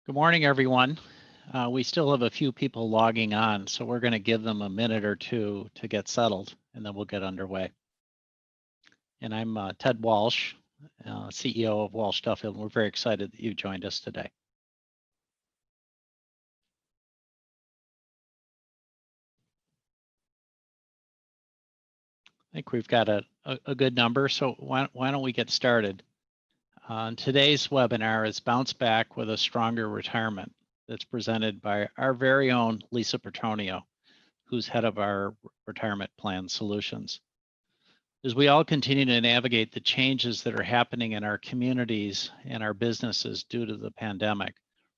Good morning, everyone. We still have a few people logging on, so we're going to give them a minute or two to get settled, and then we'll get underway. And I'm Ted Walsh, CEO of Walsh Duffield, and we're very excited that you joined us today. I think we've got a good number, so why don't we get started? Today's webinar is Bounce Back with a Stronger Retirement. That's presented by our very own Lisa Petronio, who's head of our retirement plan solutions. As we all continue to navigate the changes that are happening in our communities and our businesses due to the pandemic,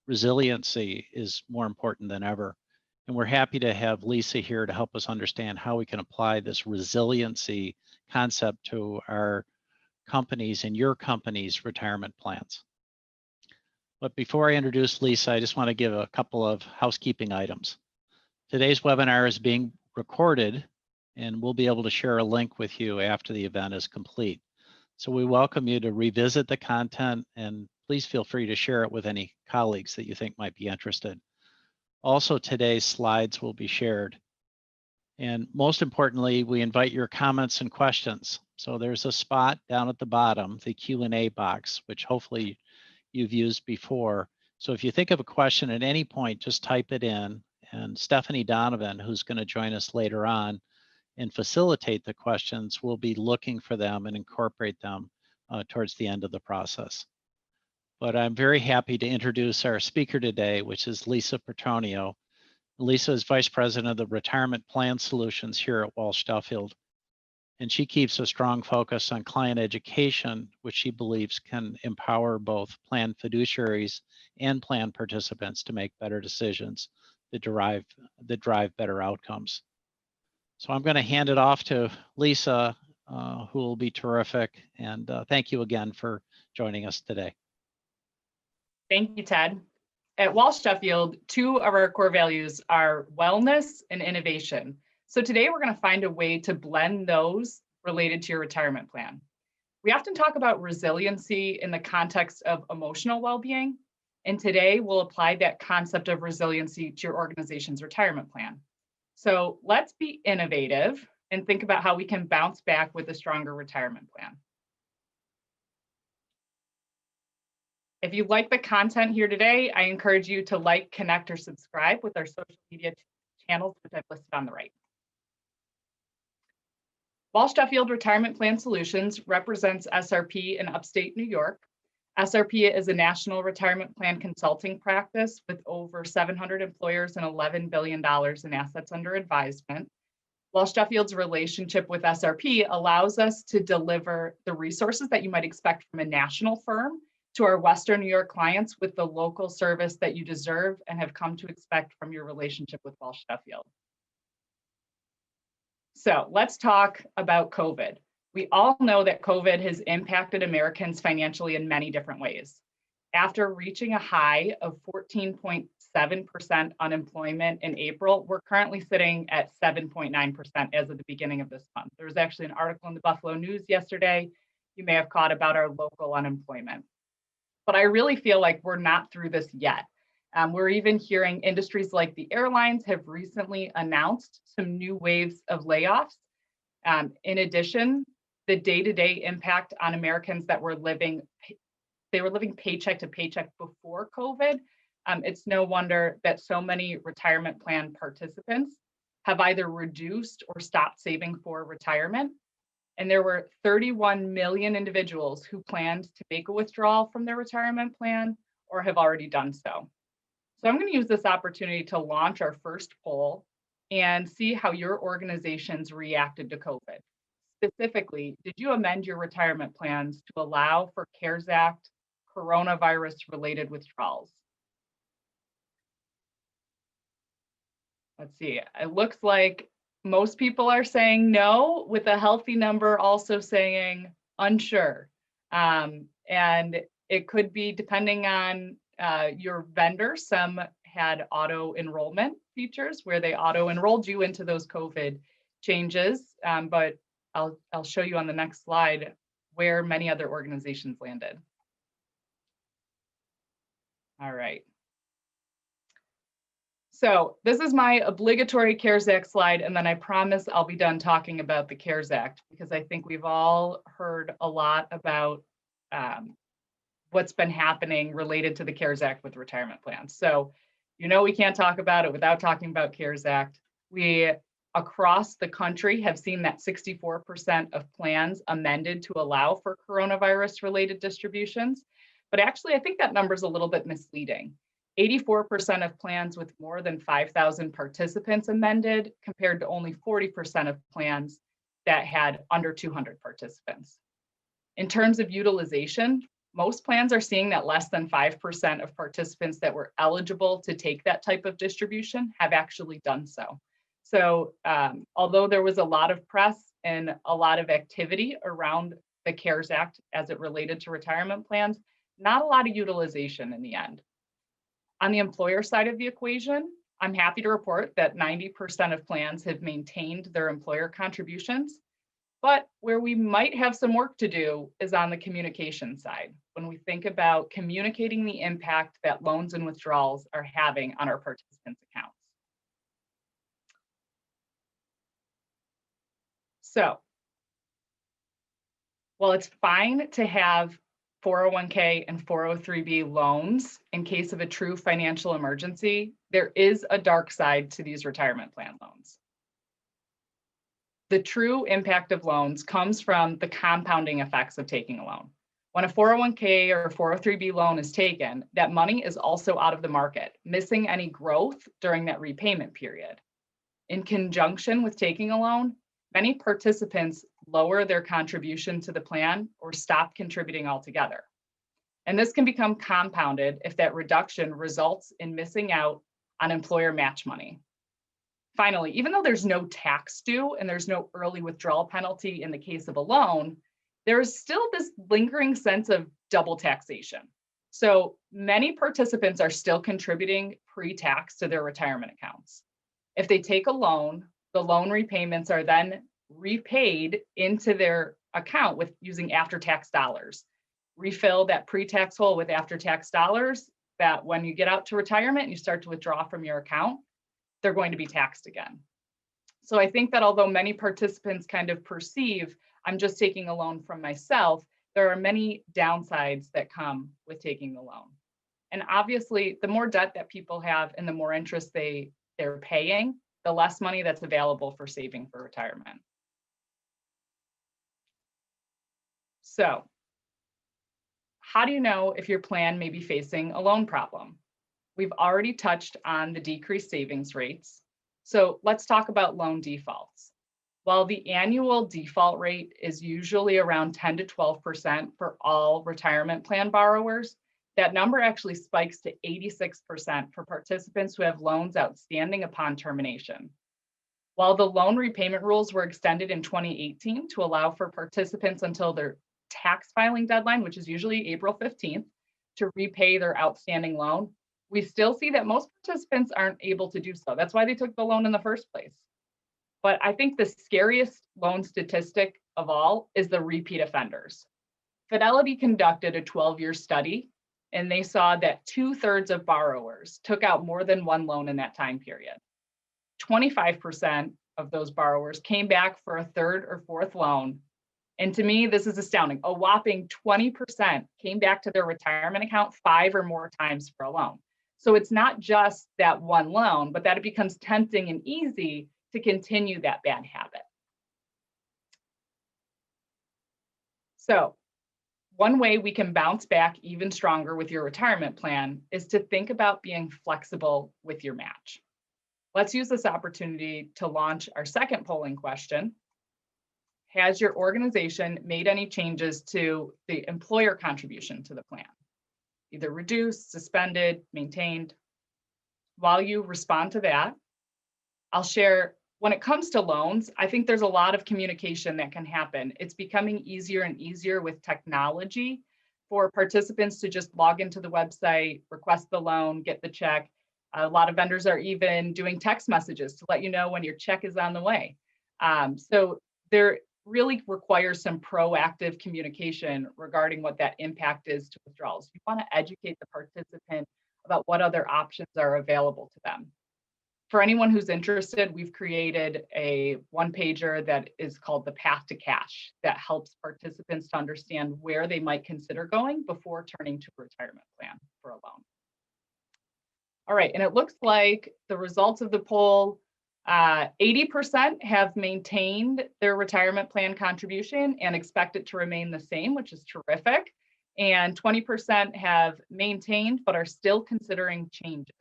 resiliency is more important than ever. And we're happy to have Lisa here to help us understand how we can apply this resiliency concept to our companies and your company's retirement plans. But before I introduce Lisa, I just want to give a couple of housekeeping items. Today's webinar is being recorded, and we'll be able to share a link with you after the event is complete. So we welcome you to revisit the content, and please feel free to share it with any colleagues that you think might be interested. Also, today's slides will be shared. And most importantly, we invite your comments and questions. So there's a spot down at the bottom, the Q&A box, which hopefully you've used before. So if you think of a question at any point, just type it in, and Stephanie Donovan, who's going to join us later on and facilitate the questions, will be looking for them and incorporate them towards the end of the process. But I'm very happy to introduce our speaker today, which is Lisa Petronio. Lisa is Vice President of the Retirement Plan Solutions here at Walsh Duffield, and she keeps a strong focus on client education, which she believes can empower both plan fiduciaries and plan participants to make better decisions that drive better outcomes. So I'm going to hand it off to Lisa, who will be terrific, and thank you again for joining us today. Thank you, Ted. At Walsh Duffield, two of our core values are wellness and innovation. So today we're going to find a way to blend those related to your retirement plan. We often talk about resiliency in the context of emotional well-being, and today we'll apply that concept of resiliency to your organization's retirement plan. So let's be innovative and think about how we can bounce back with a stronger retirement plan. If you like the content here today, I encourage you to like, connect, or subscribe with our social media channels, which I've listed on the right. Walsh Duffield Retirement Plan Solutions represents SRP in upstate New York. SRP is a national retirement plan consulting practice with over 700 employers and $11 billion in assets under advisement. Walsh Duffield's relationship with SRP allows us to deliver the resources that you might expect from a national firm to our Western New York clients with the local service that you deserve and have come to expect from your relationship with Walsh Duffield. So let's talk about COVID. We all know that COVID has impacted Americans financially in many different ways. After reaching a high of 14.7% unemployment in April, we're currently sitting at 7.9% as of the beginning of this month. There was actually an article in the Buffalo News yesterday you may have caught about our local unemployment. But I really feel like we're not through this yet. We're even hearing industries like the airlines have recently announced some new waves of layoffs. In addition, the day-to-day impact on Americans that were living paycheck to paycheck before COVID. It's no wonder that so many retirement plan participants have either reduced or stopped saving for retirement. And there were 31 million individuals who planned to make a withdrawal from their retirement plan or have already done so. So I'm going to use this opportunity to launch our first poll and see how your organizations reacted to COVID. Specifically, did you amend your retirement plans to allow for CARES Act coronavirus-related withdrawals? Let's see, it looks like most people are saying no, with a healthy number also saying unsure. And it could be depending on your vendor. Some had auto enrollment features where they auto enrolled you into those COVID changes. But I'll show you on the next slide where many other organizations landed. All right. So this is my obligatory CARES Act slide, and then I promise I'll be done talking about the CARES Act, because I think we've all heard a lot about what's been happening related to the CARES Act with retirement plans. So, we can't talk about it without talking about CARES Act. We, across the country, have seen that 64% of plans amended to allow for coronavirus-related distributions. But actually, I think that number is a little bit misleading. 84% of plans with more than 5,000 participants amended, compared to only 40% of plans that had under 200 participants. In terms of utilization, most plans are seeing that less than 5% of participants that were eligible to take that type of distribution have actually done so. So although there was a lot of press and a lot of activity around the CARES Act as it related to retirement plans, not a lot of utilization in the end. On the employer side of the equation, I'm happy to report that 90% of plans have maintained their employer contributions. But where we might have some work to do is on the communication side, when we think about communicating the impact that loans and withdrawals are having on our participants' accounts. So, while it's fine to have 401k and 403b loans in case of a true financial emergency, there is a dark side to these retirement plan loans. The true impact of loans comes from the compounding effects of taking a loan. When a 401k or 403b loan is taken, that money is also out of the market, missing any growth during that repayment period. In conjunction with taking a loan, many participants lower their contribution to the plan or stop contributing altogether. And this can become compounded if that reduction results in missing out on employer match money. Finally, even though there's no tax due and there's no early withdrawal penalty in the case of a loan, there is still this lingering sense of double taxation. So many participants are still contributing pre-tax to their retirement accounts. If they take a loan, the loan repayments are then repaid into their account with using after-tax dollars. Refill that pre-tax hole with after-tax dollars that when you get out to retirement and you start to withdraw from your account, they're going to be taxed again. So I think that although many participants kind of perceive I'm just taking a loan from myself, there are many downsides that come with taking the loan. And obviously, the more debt that people have and the more interest they're paying, the less money that's available for saving for retirement. So, how do you know if your plan may be facing a loan problem? We've already touched on the decreased savings rates. So let's talk about loan defaults. While the annual default rate is usually around 10 to 12% for all retirement plan borrowers, that number actually spikes to 86% for participants who have loans outstanding upon termination. While the loan repayment rules were extended in 2018 to allow for participants until their tax filing deadline, which is usually April 15th, to repay their outstanding loan, we still see that most participants aren't able to do so. That's why they took the loan in the first place. But I think the scariest loan statistic of all is the repeat offenders. Fidelity conducted a 12-year study, and they saw that 2/3 of borrowers took out more than one loan in that time period. 25% of those borrowers came back for a third or fourth loan. And to me, this is astounding. A whopping 20% came back to their retirement account 5 or more times for a loan. So it's not just that one loan, but that it becomes tempting and easy to continue that bad habit. So one way we can bounce back even stronger with your retirement plan is to think about being flexible with your match. Let's use this opportunity to launch our second polling question. Has your organization made any changes to the employer contribution to the plan? Either reduced, suspended, maintained? While you respond to that, I'll share, when it comes to loans, I think there's a lot of communication that can happen. It's becoming easier and easier with technology for participants to just log into the website, request the loan, get the check. A lot of vendors are even doing text messages to let you know when your check is on the way. So there really requires some proactive communication regarding what that impact is to withdrawals. You want to educate the participant about what other options are available to them. For anyone who's interested, we've created a one-pager that is called the Path to Cash that helps participants to understand where they might consider going before turning to a retirement plan for a loan. All right, and it looks like the results of the poll, 80% have maintained their retirement plan contribution and expect it to remain the same, which is terrific. And 20% have maintained but are still considering changes.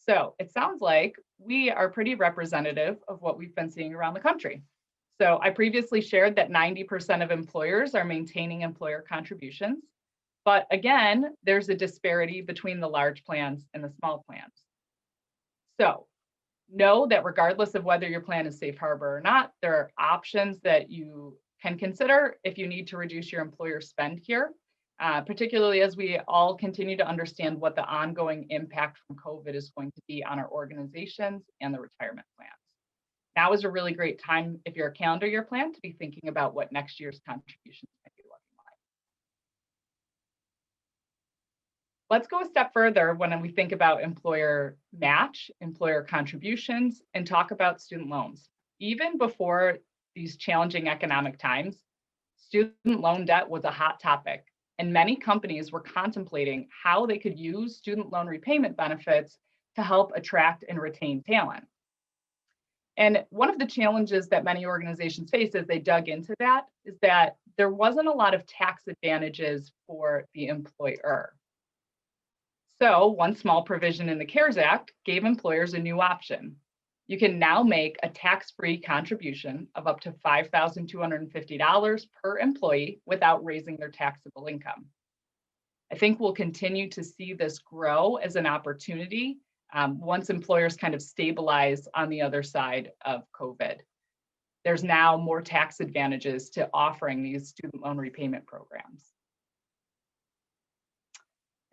So it sounds like we are pretty representative of what we've been seeing around the country. So I previously shared that 90% of employers are maintaining employer contributions. But again, there's a disparity between the large plans and the small plans. So know that regardless of whether your plan is safe harbor or not, there are options that you can consider if you need to reduce your employer spend here. Particularly as we all continue to understand what the ongoing impact from COVID is going to be on our organizations and the retirement plans. Now is a really great time, if you're a calendar year plan, to be thinking about what next year's contributions might be looking like. Let's go a step further when we think about employer match, employer contributions, and talk about student loans. Even before these challenging economic times, student loan debt was a hot topic. And many companies were contemplating how they could use student loan repayment benefits to help attract and retain talent. And one of the challenges that many organizations faced as they dug into that is that there wasn't a lot of tax advantages for the employer. So one small provision in the CARES Act gave employers a new option. You can now make a tax-free contribution of up to $5,250 per employee without raising their taxable income. I think we'll continue to see this grow as an opportunity once employers kind of stabilize on the other side of COVID. There's now more tax advantages to offering these student loan repayment programs.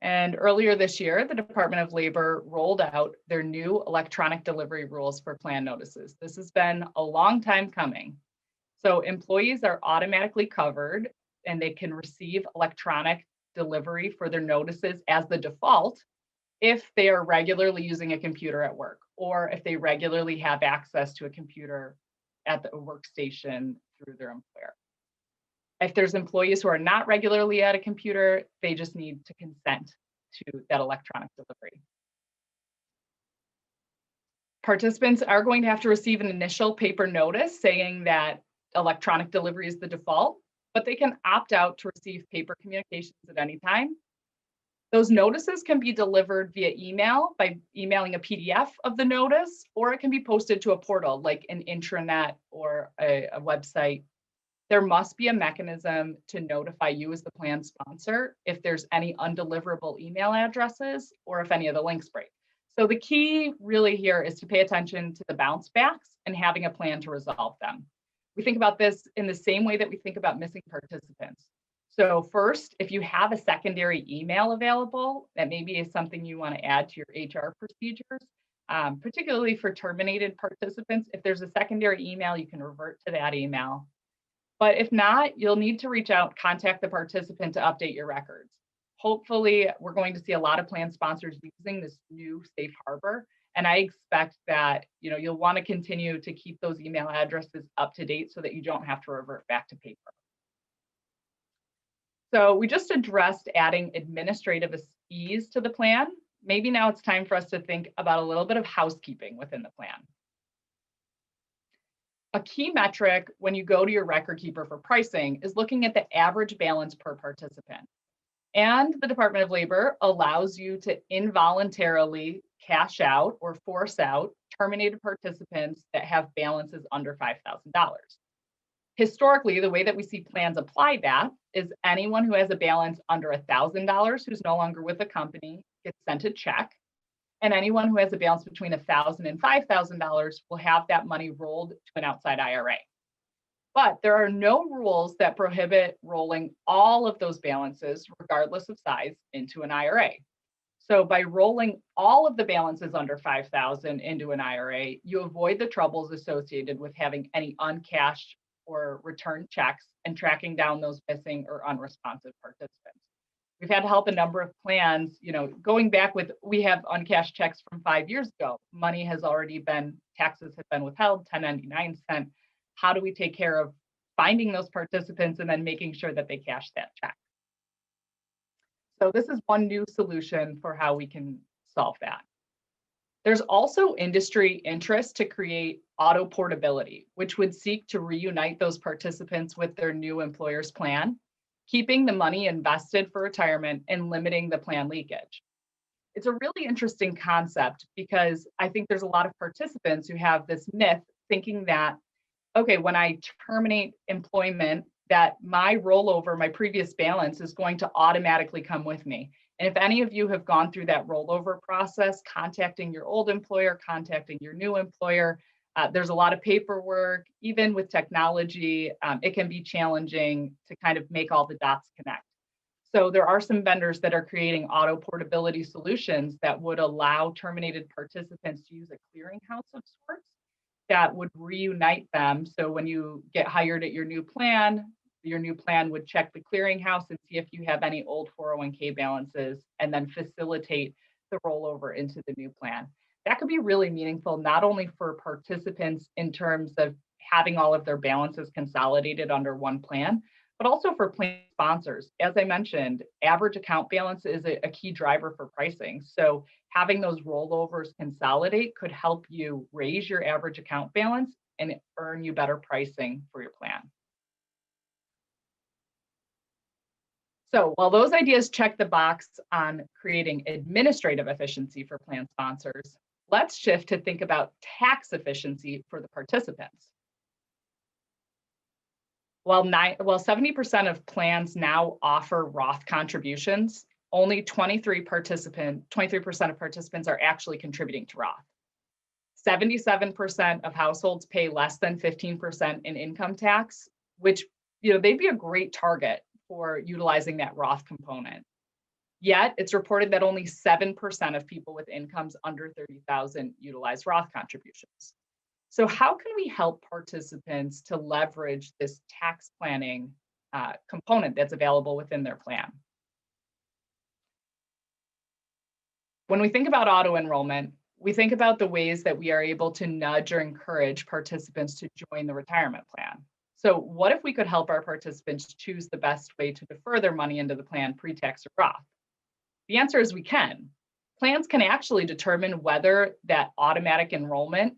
And earlier this year, the Department of Labor rolled out their new electronic delivery rules for plan notices. This has been a long time coming. So employees are automatically covered and they can receive electronic delivery for their notices as the default if they are regularly using a computer at work or if they regularly have access to a computer at the workstation through their employer. If there's employees who are not regularly at a computer, they just need to consent to that electronic delivery. Participants are going to have to receive an initial paper notice saying that electronic delivery is the default, but they can opt out to receive paper communications at any time. Those notices can be delivered via email by emailing a PDF of the notice, or it can be posted to a portal like an intranet or a website. There must be a mechanism to notify you as the plan sponsor if there's any undeliverable email addresses or if any of the links break. So the key really here is to pay attention to the bounce backs and having a plan to resolve them. We think about this in the same way that we think about missing participants. So first, if you have a secondary email available, that maybe is something you want to add to your HR procedures, particularly for terminated participants. If there's a secondary email, you can revert to that email. But if not, you'll need to reach out, contact the participant to update your records. Hopefully, we're going to see a lot of plan sponsors using this new safe harbor. And I expect that you'll want to continue to keep those email addresses up to date so that you don't have to revert back to paper. So we just addressed adding administrative ease to the plan. Maybe now it's time for us to think about a little bit of housekeeping within the plan. A key metric when you go to your record keeper for pricing is looking at the average balance per participant. And the Department of Labor allows you to involuntarily cash out or force out terminated participants that have balances under $5,000. Historically, the way that we see plans apply that is anyone who has a balance under $1,000 who's no longer with the company gets sent a check. And anyone who has a balance between $1,000 and $5,000 will have that money rolled to an outside IRA. But there are no rules that prohibit rolling all of those balances, regardless of size, into an IRA. So by rolling all of the balances under $5,000 into an IRA, you avoid the troubles associated with having any uncashed or returned checks and tracking down those missing or unresponsive participants. We've had to help a number of plans, going back with, we have uncashed checks from 5 years ago. Money has already been, taxes have been withheld, 1099 cent. How do we take care of finding those participants and then making sure that they cash that check? So this is one new solution for how we can solve that. There's also industry interest to create auto portability, which would seek to reunite those participants with their new employer's plan, keeping the money invested for retirement and limiting the plan leakage. It's a really interesting concept because I think there's a lot of participants who have this myth thinking that, okay, when I terminate employment, that my rollover, my previous balance is going to automatically come with me. And if any of you have gone through that rollover process, contacting your old employer, contacting your new employer, there's a lot of paperwork. Even with technology, it can be challenging to kind of make all the dots connect. So there are some vendors that are creating auto portability solutions that would allow terminated participants to use a clearinghouse of sorts that would reunite them. So when you get hired at your new plan would check the clearinghouse and see if you have any old 401k balances and then facilitate the rollover into the new plan. That could be really meaningful, not only for participants in terms of having all of their balances consolidated under one plan, but also for plan sponsors. As I mentioned, average account balance is a key driver for pricing. So having those rollovers consolidate could help you raise your average account balance and earn you better pricing for your plan. So while those ideas check the box on creating administrative efficiency for plan sponsors, let's shift to think about tax efficiency for the participants. While 70% of plans now offer Roth contributions, only 23% of participants are actually contributing to Roth. 77% of households pay less than 15% in income tax, which they'd be a great target for utilizing that Roth component. Yet it's reported that only 7% of people with incomes under 30,000 utilize Roth contributions. So how can we help participants to leverage this tax planning component that's available within their plan? When we think about auto enrollment, we think about the ways that we are able to nudge or encourage participants to join the retirement plan. So what if we could help our participants choose the best way to defer their money into the plan, pre-tax or Roth? The answer is we can. Plans can actually determine whether that automatic enrollment,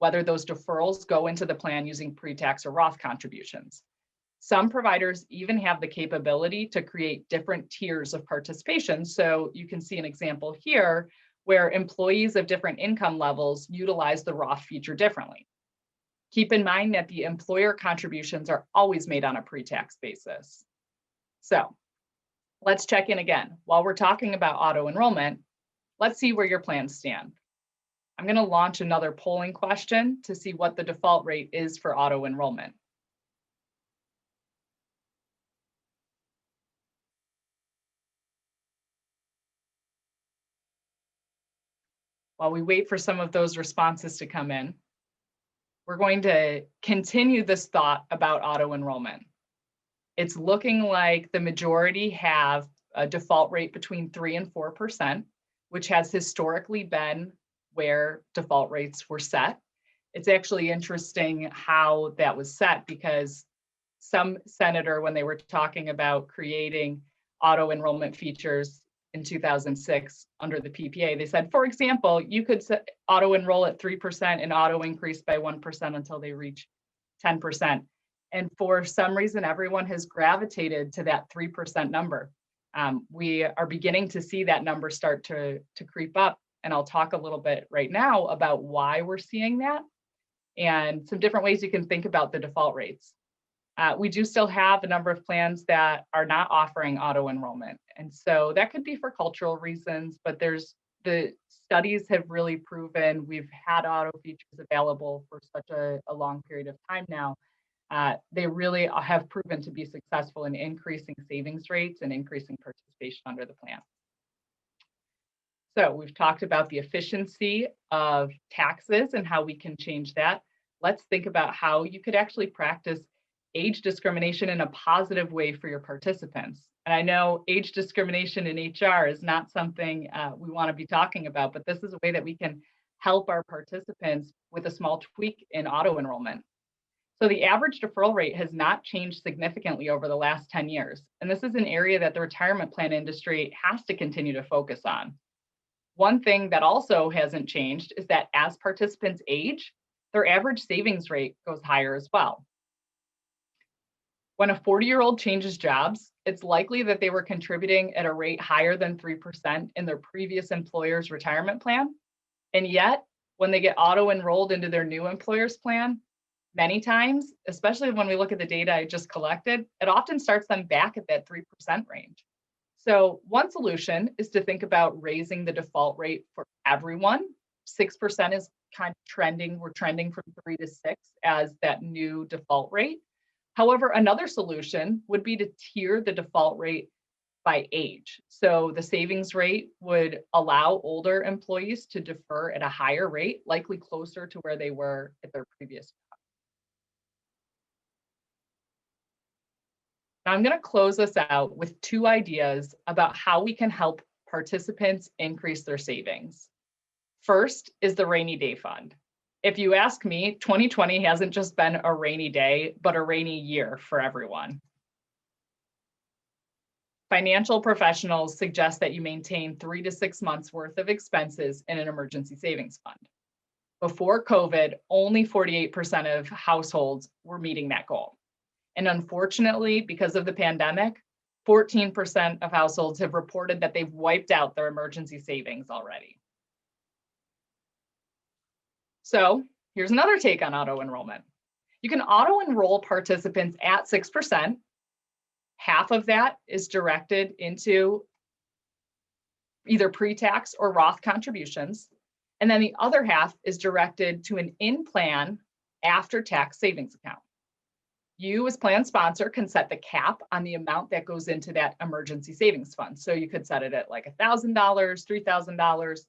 whether those deferrals go into the plan using pre-tax or Roth contributions. Some providers even have the capability to create different tiers of participation. So you can see an example here where employees of different income levels utilize the Roth feature differently. Keep in mind that the employer contributions are always made on a pre-tax basis. So let's check in again. While we're talking about auto enrollment, let's see where your plans stand. I'm going to launch another polling question to see what the default rate is for auto enrollment. While we wait for some of those responses to come in, we're going to continue this thought about auto enrollment. It's looking like the majority have a default rate between 3 and 4%, which has historically been where default rates were set. It's actually interesting how that was set because some senator, when they were talking about creating auto enrollment features in 2006 under the PPA, they said, for example, you could auto enroll at 3% and auto increase by 1% until they reach 10%. And for some reason, everyone has gravitated to that 3% number. We are beginning to see that number start to creep up. And I'll talk a little bit right now about why we're seeing that and some different ways you can think about the default rates. We do still have a number of plans that are not offering auto enrollment. And so that could be for cultural reasons, but the studies have really proven we've had auto features available for such a long period of time now. They really have proven to be successful in increasing savings rates and increasing participation under the plan. So we've talked about the efficiency of taxes and how we can change that. Let's think about how you could actually practice age discrimination in a positive way for your participants. And I know age discrimination in HR is not something we want to be talking about, but this is a way that we can help our participants with a small tweak in auto enrollment. So the average deferral rate has not changed significantly over the last 10 years. And this is an area that the retirement plan industry has to continue to focus on. One thing that also hasn't changed is that as participants age, their average savings rate goes higher as well. When a 40-year-old changes jobs, it's likely that they were contributing at a rate higher than 3% in their previous employer's retirement plan. And yet, when they get auto-enrolled into their new employer's plan, many times, especially when we look at the data I just collected, it often starts them back at that 3% range. So one solution is to think about raising the default rate for everyone. 6% is kind of trending. We're trending from 3 to 6 as that new default rate. However, another solution would be to tier the default rate by age. So the savings rate would allow older employees to defer at a higher rate, likely closer to where they were at their previous job. Now I'm going to close this out with 2 ideas about how we can help participants increase their savings. First is the rainy day fund. If you ask me, 2020 hasn't just been a rainy day, but a rainy year for everyone. Financial professionals suggest that you maintain 3 to 6 months worth of expenses in an emergency savings fund. Before COVID, only 48% of households were meeting that goal. And unfortunately, because of the pandemic, 14% of households have reported that they've wiped out their emergency savings already. So here's another take on auto enrollment. You can auto enroll participants at 6%. Half of that is directed into either pre-tax or Roth contributions. And then the other half is directed to an in-plan after-tax savings account. You as plan sponsor can set the cap on the amount that goes into that emergency savings fund. So you could set it at like $1,000, $3,000.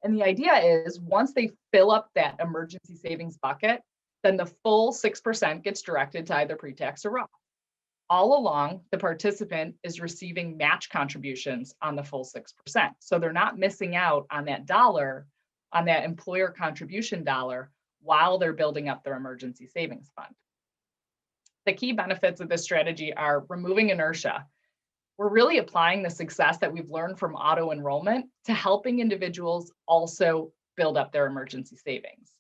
And the idea is once they fill up that emergency savings bucket, then the full 6% gets directed to either pre-tax or Roth. All along, the participant is receiving match contributions on the full 6%. So they're not missing out on that dollar, on that employer contribution dollar, while they're building up their emergency savings fund. The key benefits of this strategy are removing inertia. We're really applying the success that we've learned from auto enrollment to helping individuals also build up their emergency savings.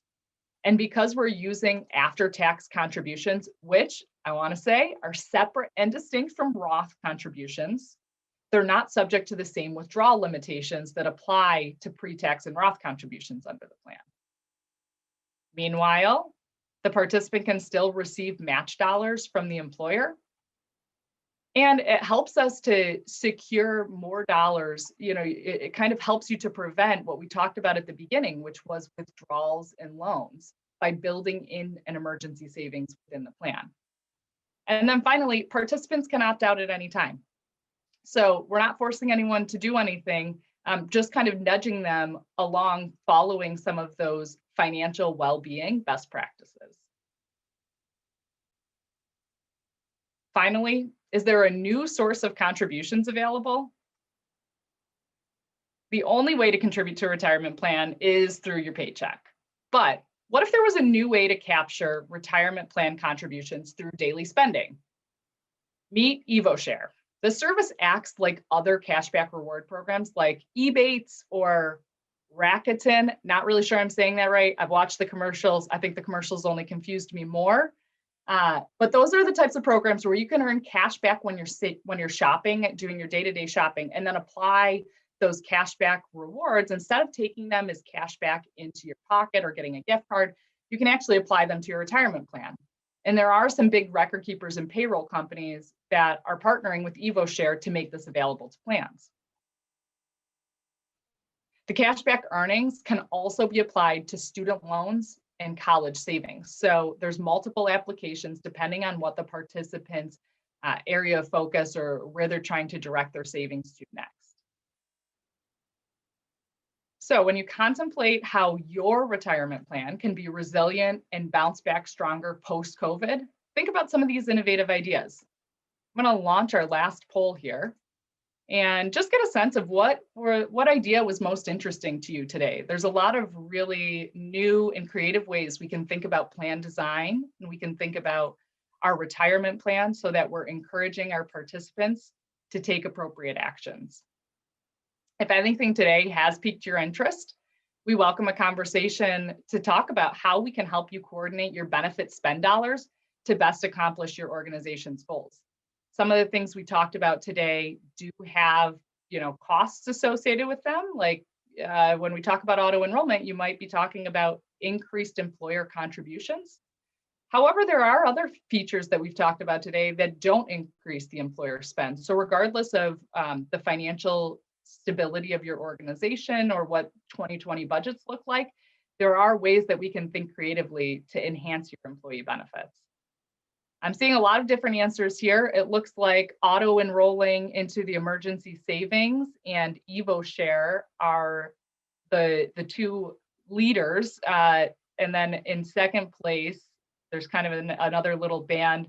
And because we're using after-tax contributions, which I want to say are separate and distinct from Roth contributions, they're not subject to the same withdrawal limitations that apply to pre-tax and Roth contributions under the plan. Meanwhile, the participant can still receive match dollars from the employer. And it helps us to secure more dollars. It kind of helps you to prevent what we talked about at the beginning, which was withdrawals and loans by building in an emergency savings within the plan. And then finally, participants can opt out at any time. So we're not forcing anyone to do anything, just kind of nudging them along following some of those financial well-being best practices. Finally, is there a new source of contributions available? The only way to contribute to a retirement plan is through your paycheck. But what if there was a new way to capture retirement plan contributions through daily spending? Meet EvoShare. The service acts like other cashback reward programs like Ebates or Rakuten. Not really sure I'm saying that right. I've watched the commercials. I think the commercials only confused me more. But those are the types of programs where you can earn cash back when you're shopping, doing your day-to-day shopping, and then apply those cashback rewards. Instead of taking them as cash back into your pocket or getting a gift card, you can actually apply them to your retirement plan. And there are some big record keepers and payroll companies that are partnering with EvoShare to make this available to plans. The cashback earnings can also be applied to student loans and college savings. So there's multiple applications depending on what the participant's area of focus or where they're trying to direct their savings to next. So when you contemplate how your retirement plan can be resilient and bounce back stronger post-COVID, think about some of these innovative ideas. I'm going to launch our last poll here and just get a sense of what idea was most interesting to you today. There's a lot of really new and creative ways we can think about plan design, and we can think about our retirement plan so that we're encouraging our participants to take appropriate actions. If anything today has piqued your interest, we welcome a conversation to talk about how we can help you coordinate your benefit spend dollars to best accomplish your organization's goals. Some of the things we talked about today do have, costs associated with them. Like when we talk about auto enrollment, you might be talking about increased employer contributions. However, there are other features that we've talked about today that don't increase the employer spend. So regardless of the financial stability of your organization or what 2020 budgets look like, there are ways that we can think creatively to enhance your employee benefits. I'm seeing a lot of different answers here. It looks like auto enrolling into the emergency savings and EvoShare are the two leaders. And then in second place, there's kind of another little band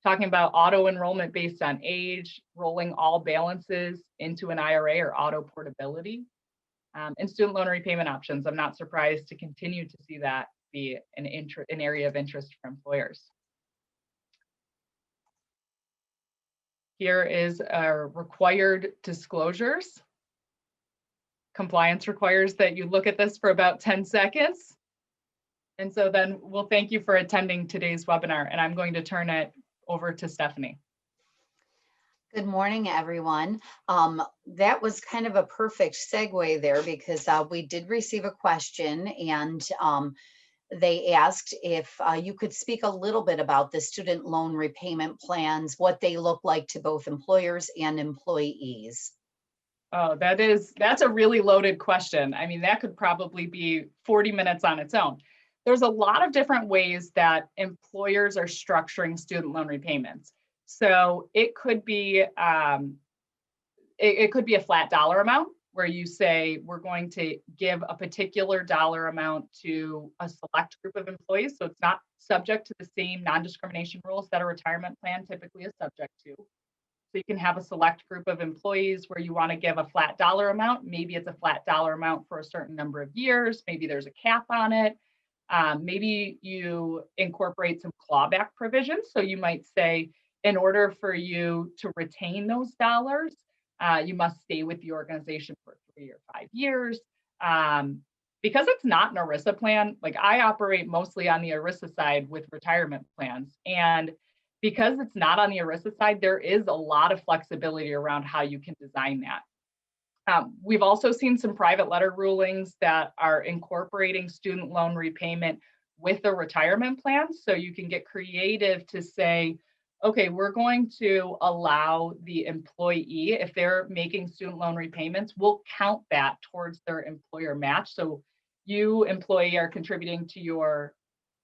talking about auto enrollment based on age, rolling all balances into an IRA or auto portability, and student loan repayment options. I'm not surprised to continue to see that be an area of interest for employers. Here is our required disclosures. Compliance requires that you look at this for about 10 seconds. And so then we'll thank you for attending today's webinar, and I'm going to turn it over to Stephanie. Good morning, everyone. That was kind of a perfect segue there because we did receive a question, and they asked if you could speak a little bit about the student loan repayment plans, what they look like to both employers and employees. Oh, that's a really loaded question. I mean, that could probably be 40 minutes on its own. There's a lot of different ways that employers are structuring student loan repayments. So it could be it could be a flat dollar amount where you say we're going to give a particular dollar amount to a select group of employees. So it's not subject to the same non-discrimination rules that a retirement plan typically is subject to. So you can have a select group of employees where you want to give a flat dollar amount. Maybe it's a flat dollar amount for a certain number of years. Maybe there's a cap on it. Maybe you incorporate some clawback provisions. So you might say, in order for you to retain those dollars, you must stay with the organization for 3 or 5 years. Because it's not an ERISA plan, like I operate mostly on the ERISA side with retirement plans. And because it's not on the ERISA side, there is a lot of flexibility around how you can design that. We've also seen some private letter rulings that are incorporating student loan repayment with a retirement plan. So you can get creative to say, okay, we're going to allow the employee, if they're making student loan repayments, we'll count that towards their employer match. So you, employee, are contributing to your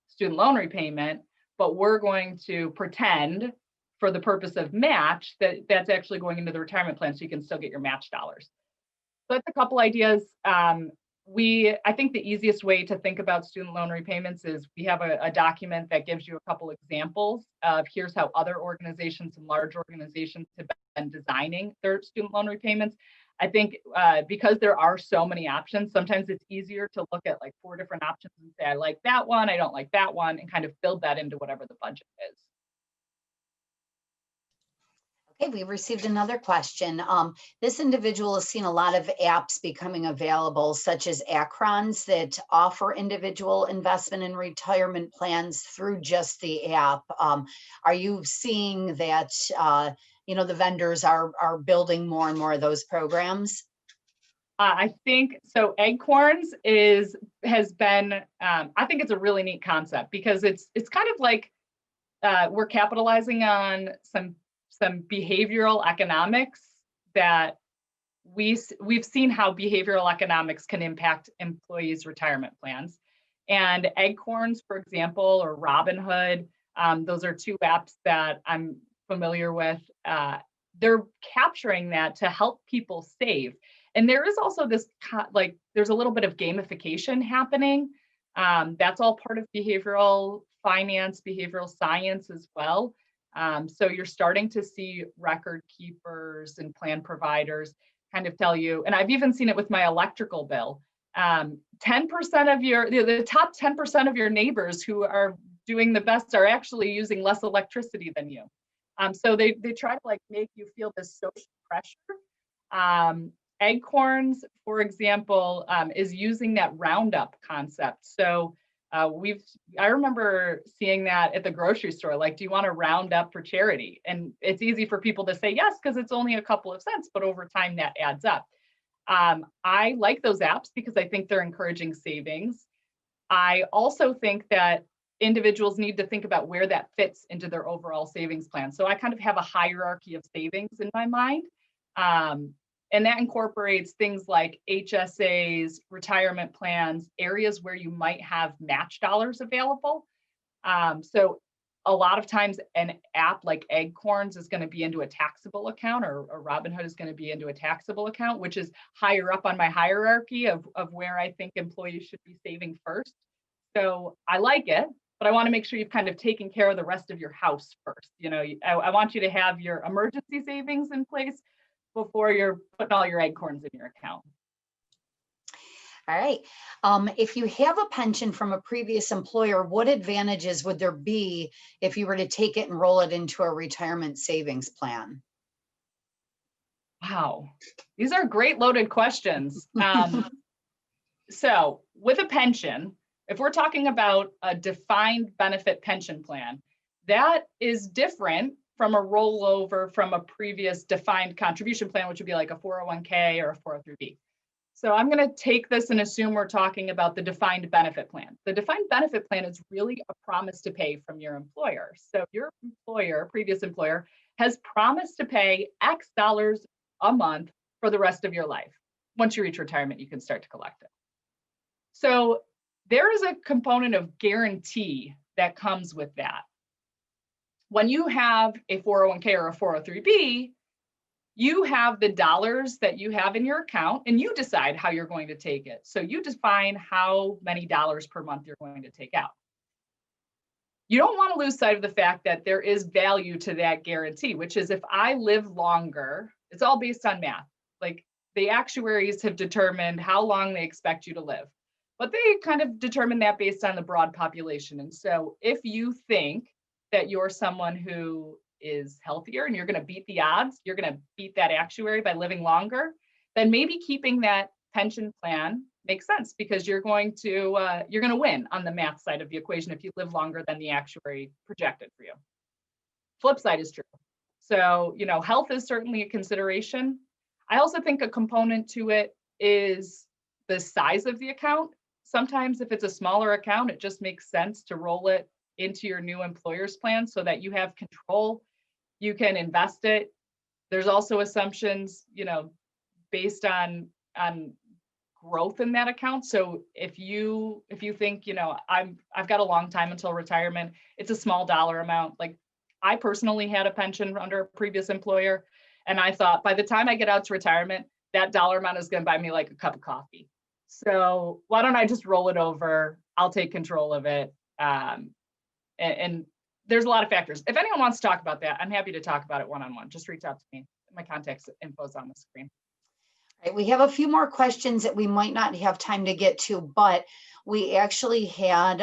student loan repayment, but we're going to pretend for the purpose of match that that's actually going into the retirement plan so you can still get your match dollars. So that's a couple ideas. I think the easiest way to think about student loan repayments is we have a document that gives you a couple examples of here's how other organizations and large organizations have been designing their student loan repayments. I think because there are so many options, sometimes it's easier to look at like 4 different options and say, I like that one, I don't like that one, and kind of build that into whatever the budget is. Okay, we received another question. This individual has seen a lot of apps becoming available, such as Acrons that offer individual investment and retirement plans through just the app. Are you seeing that the vendors are building more and more of those programs? I think so. Acorns has been. I think it's a really neat concept because it's kind of like we're capitalizing on some behavioral economics that we've seen how behavioral economics can impact employees' retirement plans. And Acorns, for example, or Robinhood, those are 2 apps that I'm familiar with. They're capturing that to help people save. And there is also this, there's a little bit of gamification happening. That's all part of behavioral finance, behavioral science as well. So you're starting to see record keepers and plan providers kind of tell you, and I've even seen it with my electrical bill. 10% of the top 10% of your neighbors who are doing the best are actually using less electricity than you. So they try to like make you feel this social pressure. Acorns, for example, is using that roundup concept. So I remember seeing that at the grocery store, like, do you want to round up for charity? And it's easy for people to say yes, because it's only a couple of cents, but over time that adds up. I like those apps because I think they're encouraging savings. I also think that individuals need to think about where that fits into their overall savings plan. So I kind of have a hierarchy of savings in my mind. And that incorporates things like HSAs, retirement plans, areas where you might have match dollars available. So a lot of times an app like Acorns is going to be into a taxable account, or Robinhood is going to be into a taxable account, which is higher up on my hierarchy of where I think employees should be saving first. So I like it, but I want to make sure you've kind of taken care of the rest of your house first. You know, I want you to have your emergency savings in place before you're putting all your acorns in your account. All right. If you have a pension from a previous employer, what advantages would there be if you were to take it and roll it into a retirement savings plan? Wow, these are great loaded questions. So with a pension, if we're talking about a defined benefit pension plan, that is different from a rollover from a previous defined contribution plan, which would be like a 401k or a 403b. So I'm going to take this and assume we're talking about the defined benefit plan. The defined benefit plan is really a promise to pay from your employer. So your employer, previous employer, has promised to pay X dollars a month for the rest of your life. Once you reach retirement, you can start to collect it. So there is a component of guarantee that comes with that. When you have a 401k or a 403b, you have the dollars that you have in your account and you decide how you're going to take it. So you define how many dollars per month you're going to take out. You don't want to lose sight of the fact that there is value to that guarantee, which is if I live longer, it's all based on math. Like the actuaries have determined how long they expect you to live, but they kind of determine that based on the broad population. And so if you think that you're someone who is healthier and you're going to beat the odds, you're going to beat that actuary by living longer, then maybe keeping that pension plan makes sense because you're going to win on the math side of the equation if you live longer than the actuary projected for you. Flip side is true. So, you know, health is certainly a consideration. I also think a component to it is the size of the account. Sometimes if it's a smaller account, it just makes sense to roll it into your new employer's plan so that you have control, you can invest it. There's also assumptions, you know, based on growth in that account. So if you think, you know, I've got a long time until retirement, it's a small dollar amount. Like I personally had a pension under a previous employer, and I thought by the time I get out to retirement, that dollar amount is going to buy me like a cup of coffee. So why don't I just roll it over? I'll take control of it. And there's a lot of factors. If anyone wants to talk about that, I'm happy to talk about it one-on-one. Just reach out to me. My contact info is on the screen. All right, we have a few more questions that we might not have time to get to, but we actually had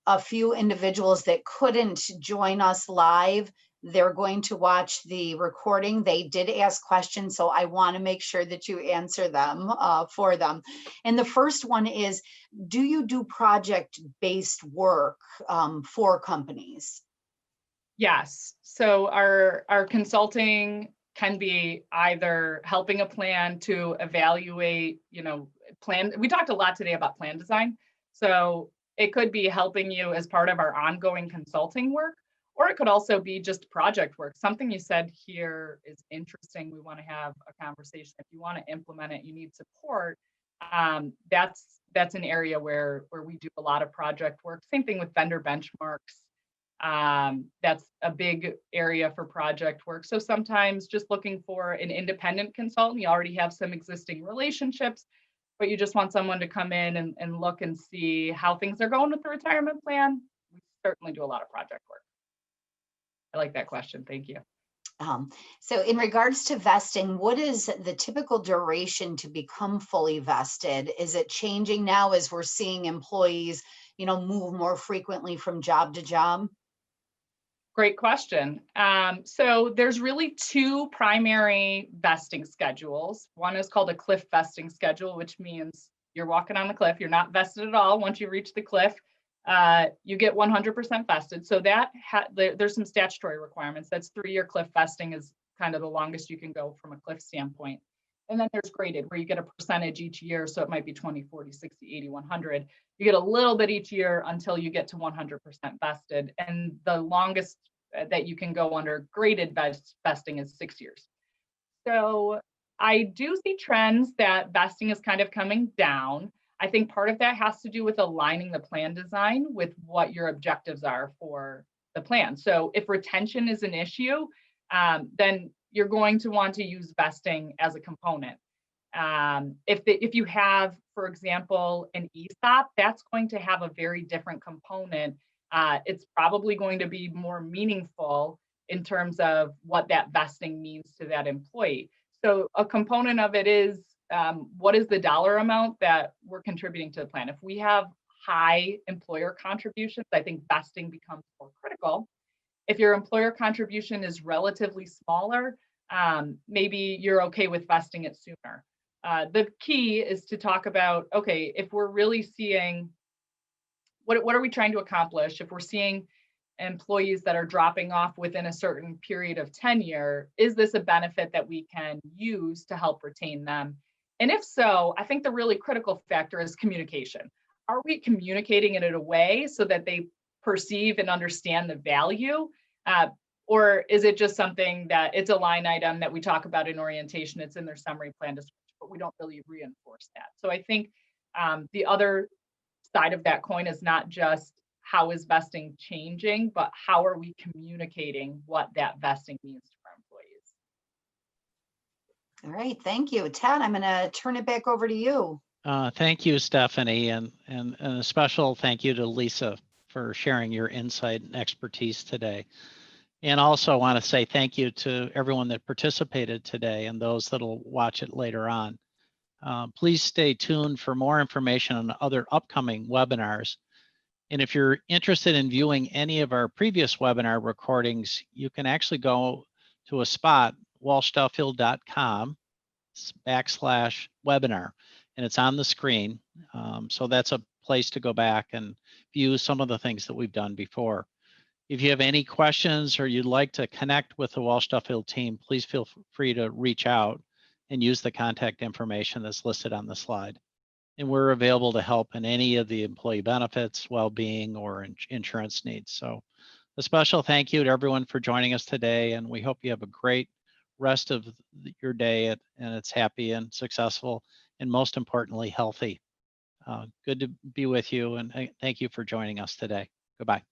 a few individuals that couldn't join us live. They're going to watch the recording. They did ask questions, so I want to make sure that you answer them for them. And the first one is, do you do project-based work for companies? Yes. So our consulting can be either helping a plan to evaluate, you know, plan. We talked a lot today about plan design. So it could be helping you as part of our ongoing consulting work, or it could also be just project work. Something you said here is interesting. We want to have a conversation. If you want to implement it, you need support. That's an area where we do a lot of project work. Same thing with vendor benchmarks. That's a big area for project work. So sometimes just looking for an independent consultant, you already have some existing relationships, but you just want someone to come in and look and see how things are going with the retirement plan. We certainly do a lot of project work. I like that question. Thank you. So in regards to vesting, what is the typical duration to become fully vested? Is it changing now as we're seeing employees, move more frequently from job to job? Great question. So there's really two primary vesting schedules. One is called a cliff vesting schedule, which means you're walking on the cliff. You're not vested at all. Once you reach the cliff, you get 100% vested. So that there's some statutory requirements. That's 3-year cliff vesting is kind of the longest you can go from a cliff standpoint. And then there's graded, where you get a percentage each year. So it might be 20, 40, 60, 80, 100. You get a little bit each year until you get to 100% vested. And the longest that you can go under graded vesting is 6 years. So I do see trends that vesting is kind of coming down. I think part of that has to do with aligning the plan design with what your objectives are for the plan. So if retention is an issue, then you're going to want to use vesting as a component. If you have, for example, an ESOP, that's going to have a very different component. It's probably going to be more meaningful in terms of what that vesting means to that employee. So a component of it is, what is the dollar amount that we're contributing to the plan? If we have high employer contributions, I think vesting becomes more critical. If your employer contribution is relatively smaller, maybe you're okay with vesting it sooner. The key is to talk about, okay, if we're really seeing, what are we trying to accomplish? If we're seeing employees that are dropping off within a certain period of tenure, is this a benefit that we can use to help retain them? And if so, I think the really critical factor is communication. Are we communicating it in a way so that they perceive and understand the value? Or is it just something that it's a line item that we talk about in orientation, it's in their summary plan description, but we don't really reinforce that. So I think the other side of that coin is not just how is vesting changing, but how are we communicating what that vesting means to our employees? All right, thank you. Ted, I'm going to turn it back over to you. Thank you, Stephanie, and a special thank you to Lisa for sharing your insight and expertise today. And also want to say thank you to everyone that participated today and those that'll watch it later on. Please stay tuned for more information on other upcoming webinars. And if you're interested in viewing any of our previous webinar recordings, you can actually go to a spot, walsduffield.com/webinar, and it's on the screen. So that's a place to go back and view some of the things that we've done before. If you have any questions or you'd like to connect with the Walsh Duffield team, please feel free to reach out and use the contact information that's listed on the slide. And we're available to help in any of the employee benefits, well-being, or insurance needs. So a special thank you to everyone for joining us today, and we hope you have a great rest of your day and it's happy and successful, and most importantly, healthy. Good to be with you, and thank you for joining us today. Goodbye.